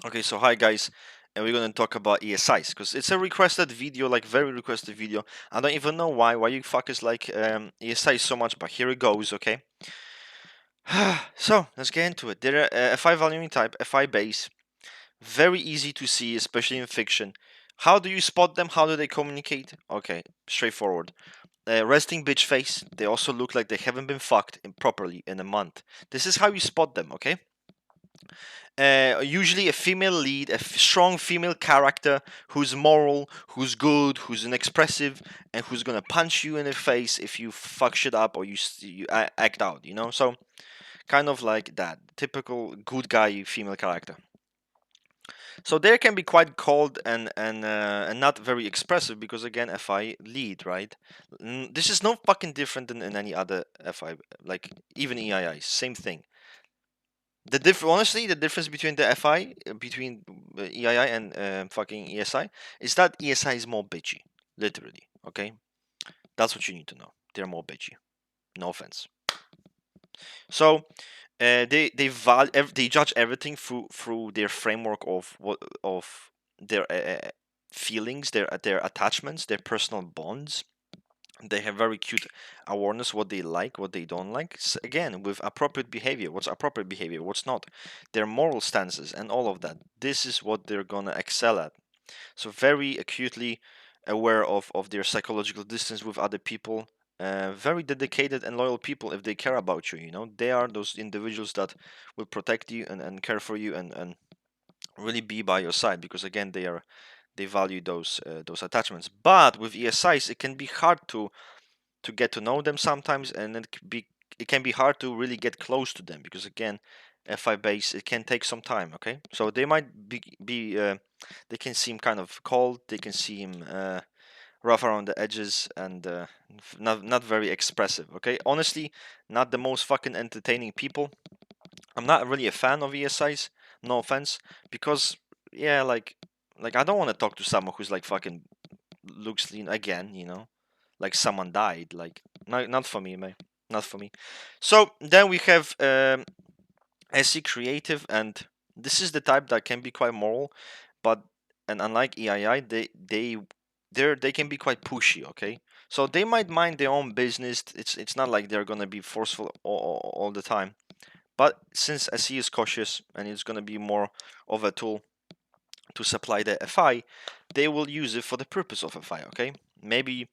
Okay, so hi guys, and we're gonna talk about ESIs because it's a requested video, like very requested video. I don't even know why you fuckers like ESIs so much, but here it goes. Okay, so let's get into it. They're a FI volume type, FI base, very easy to see, especially in fiction. How do you spot them? How do they communicate? Okay, straightforward. Resting bitch face. They also look like they haven't been fucked properly in a month. This is how you spot them. Okay. Usually a female lead, a strong female character who's moral, who's good, who's inexpressive, and who's gonna punch you in the face if you fuck shit up or you act out. So kind of like that typical good guy female character. So there can be quite cold and not very expressive because again FI lead, right? This is no fucking different than in any other FI, like even EIIs, same thing. Honestly, the difference between the FI, between EII and fucking ESI, is that ESI is more bitchy, literally. Okay, that's what you need to know. They're more bitchy. No offense. So they judge everything through their framework of their feelings, their attachments, their personal bonds. They have very cute awareness what they like, what they don't like. Again, with appropriate behavior, what's appropriate behavior, what's not, their moral stances, and all of that. This is what they're gonna excel at. So very acutely aware of their psychological distance with other people. Very dedicated and loyal people if they care about you. They are those individuals that will protect you and care for you and really be by your side because again they value those attachments. But with ESIs, it can be hard to get to know them sometimes, and it can be hard to really get close to them because again, FI base it can take some time. Okay, so they might they can seem kind of cold, they can seem rough around the edges and not very expressive. Okay, honestly, not the most fucking entertaining people. I'm not really a fan of ESIs. No offense, because yeah, like I don't want to talk to someone who's like fucking looks lean again. Like someone died. Like not for me, man. Not for me. So then we have SE creative, and this is the type that can be quite moral, but and unlike EII, they can be quite pushy. Okay, so they might mind their own business. It's not like they're gonna be forceful all the time. But since SE is cautious and it's gonna be more of a tool to supply the FI, they will use it for the purpose of FI. Okay, maybe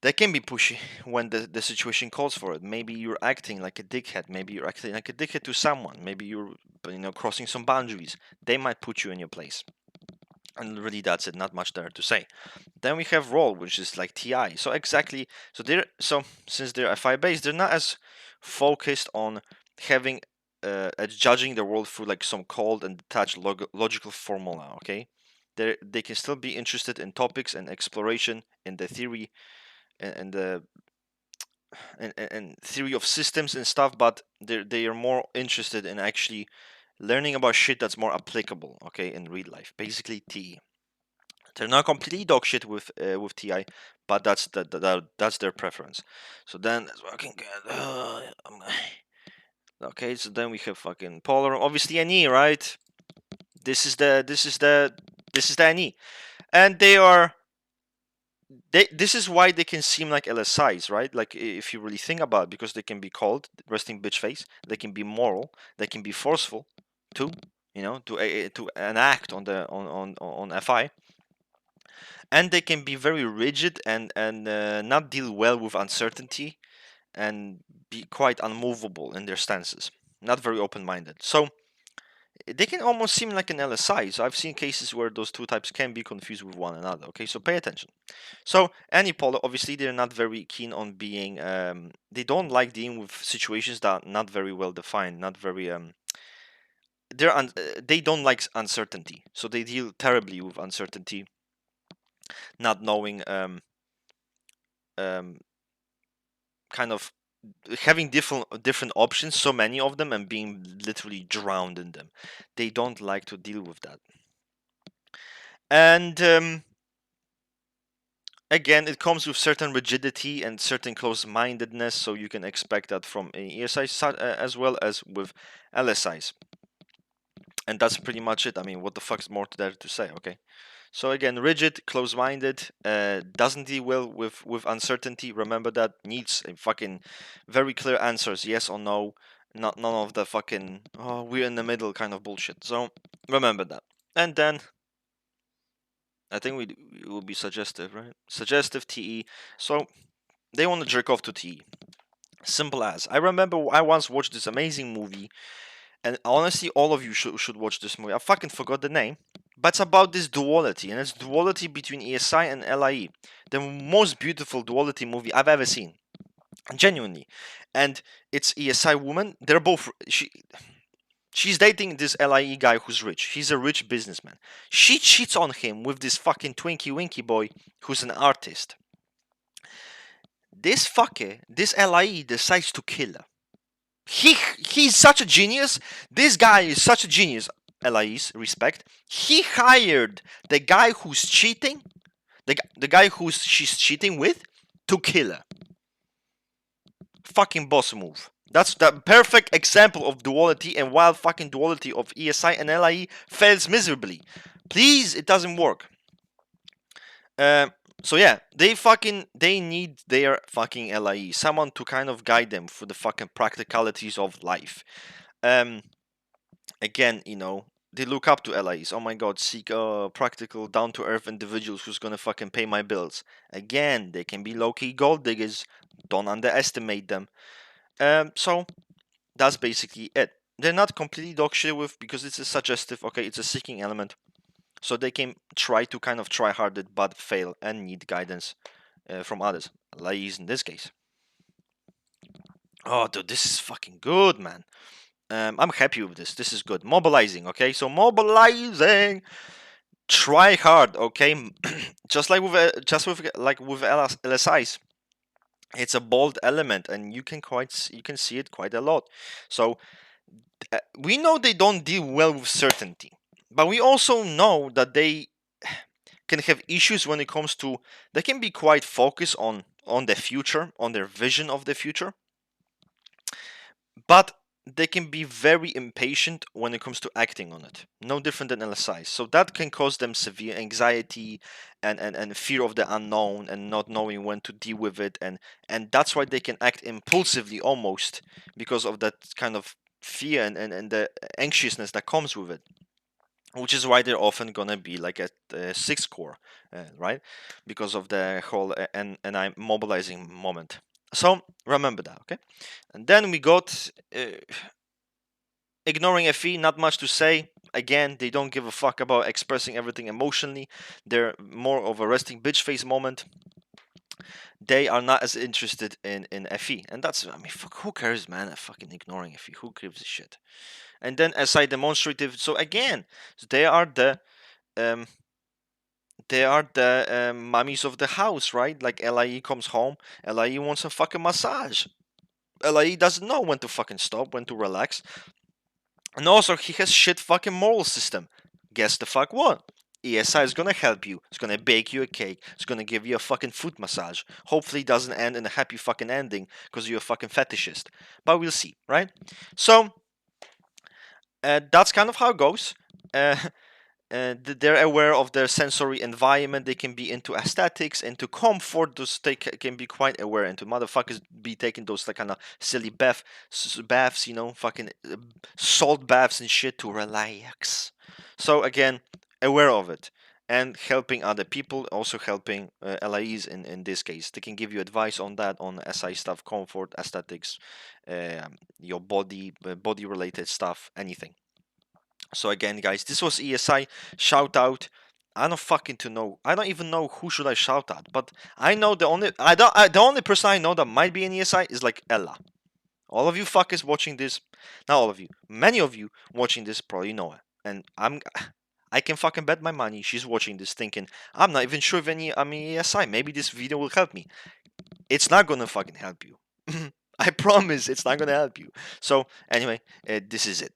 they can be pushy when the situation calls for it. Maybe you're acting like a dickhead. Maybe you're acting like a dickhead to someone. Maybe you're crossing some boundaries. They might put you in your place. And really, that's it. Not much there to say. Then we have role, which is like TI. So exactly. So since they're FI based, they're not as focused on having judging the world through like some cold and detached logical formula. Okay, they can still be interested in topics and exploration in the theory and the and theory of systems and stuff, but they are more interested in actually learning about shit that's more applicable, okay, in real life. Basically, TE. They're not completely dog shit with TI, but that's their preference. So then that's fucking good. Okay, so then we have fucking polr, obviously NE, right? This is the NE, and this is why they can seem like LSIs, right? Like if you really think about it, because they can be called resting bitch face, they can be moral, they can be forceful, too, to enact on FI, and they can be very rigid and not deal well with uncertainty and be quite unmovable in their stances, not very open-minded. So they can almost seem like an LSI. So I've seen cases where those two types can be confused with one another. Okay, so pay attention. So polar, obviously, they're not very keen on being. They don't like dealing with situations that are not very well defined, not very. They don't like uncertainty, so they deal terribly with uncertainty, not knowing kind of having different options, so many of them, and being literally drowned in them. They don't like to deal with that. And again, it comes with certain rigidity and certain close-mindedness, so you can expect that from ESI as well as with LSIs. And that's pretty much it. I mean, what the fuck's more there to say? Okay. So again, rigid, close-minded, doesn't deal well with uncertainty. Remember that, needs a fucking very clear answers, yes or no. Not none of the fucking oh we're in the middle kind of bullshit. So remember that. And then I think it will be suggestive, right? Suggestive TE. So they want to jerk off to TE. Simple as. I remember I once watched this amazing movie, and honestly, all of you should watch this movie. I fucking forgot the name, but it's about this duality, and it's duality between ESI and LIE. The most beautiful duality movie I've ever seen, genuinely. And it's ESI woman. They're both she's dating this LIE guy who's rich. He's a rich businessman. She cheats on him with this fucking Twinkie Winky boy who's an artist. This fucker, this LIE decides to kill her. He's such a genius. This guy is such a genius. LIE's respect. He hired the guy who's cheating, the guy who's she's cheating with, to kill her. Fucking boss move. That's the perfect example of duality, and while fucking duality of ESI and LIE fails miserably. Please, it doesn't work. So yeah, they need their fucking LIE, someone to kind of guide them through the fucking practicalities of life. Again, they look up to LIEs. Oh my god, seek practical, down to earth individuals who's gonna fucking pay my bills. Again, they can be low key gold diggers. Don't underestimate them. So that's basically it. They're not completely dog shit with, because it's a suggestive. Okay, it's a seeking element. So they can try to kind of try hard it, but fail and need guidance from others. LIEs in this case. Oh, dude, this is fucking good, man. I'm happy with this. This is good. Mobilizing, okay? So mobilizing, try hard, okay? just like with LSIs, it's a bold element, and you can see it quite a lot. So we know they don't deal well with certainty, but we also know that they can have issues when it comes to, they can be quite focused on the future, on their vision of the future, but they can be very impatient when it comes to acting on it. No different than LSIs. So that can cause them severe anxiety and fear of the unknown and not knowing when to deal with it. And that's why they can act impulsively almost, because of that kind of fear and the anxiousness that comes with it. Which is why they're often gonna be like at 6 core, right? Because of the whole and I'm mobilizing moment. So remember that, okay? And then we got ignoring FE, not much to say. Again, they don't give a fuck about expressing everything emotionally. They're more of a resting bitch face moment. They are not as interested in FE. And that's, I mean, fuck, who cares, man? Fucking ignoring FE. Who gives a shit? And then SI demonstrative. So again, they are the mummies of the house, right? Like LIE comes home, LIE wants a fucking massage. LIE doesn't know when to fucking stop, when to relax. And also, he has shit fucking moral system. Guess the fuck what? ESI is gonna help you. It's gonna bake you a cake. It's gonna give you a fucking foot massage. Hopefully, it doesn't end in a happy fucking ending because you're a fucking fetishist. But we'll see, right? So, that's kind of how it goes. They're aware of their sensory environment. They can be into aesthetics, into comfort. Those they can be quite aware. Into motherfuckers be taking those like kind of silly baths, fucking salt baths and shit to relax. So again, aware of it and helping other people, also helping LIEs in this case. They can give you advice on that, on SI stuff, comfort, aesthetics, your body related stuff, anything. So again, guys, this was ESI. Shout out. I don't fucking to know. I don't even know who should I shout out. But I know the only person I know that might be an ESI is like Ella. All of you fuckers watching this, not all of you, many of you watching this probably know her. And I can fucking bet my money she's watching this thinking, I'm not even sure if I'm an ESI. Maybe this video will help me. It's not gonna fucking help you. I promise it's not gonna help you. So anyway, this is it.